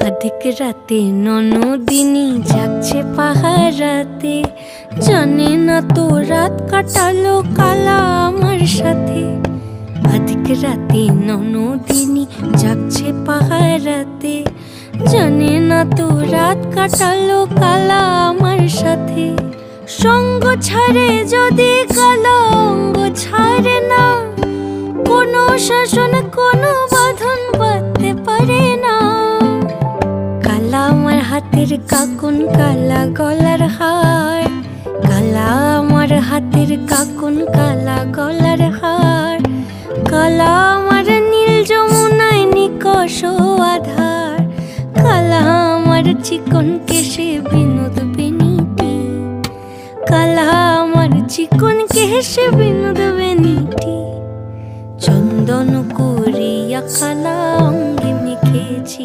अधिक राते ননদিনী জাগছে পাহারাতে, জানে না তো রাত কাটালো কালা আমার সাথে। अधिक রাতে ননদিনী জাগছে পাহারাতে, জানে না তো রাত কাটালো কালা আমার সাথে। সঙ্গ ছাড়ে যদি কালো অঙ্গ ছাড়ে না, কোনো শাসন কোনো বাঁধন বাঁধতে পারে না। কালা আমার হাতের কাকুন কালা গলার হার, কালা আমার হাতের কাকুন কালা গলার হার, কালা আমার নীল যমুনায় নিকষ আধার, কালা আমার চিকন কেশে বিনোদ বেনিটি, কালা আমার চিকন কেশে বিনোদ বেনিটি। চন্দন করিয়া কালা অঙ্গে মেখেছি।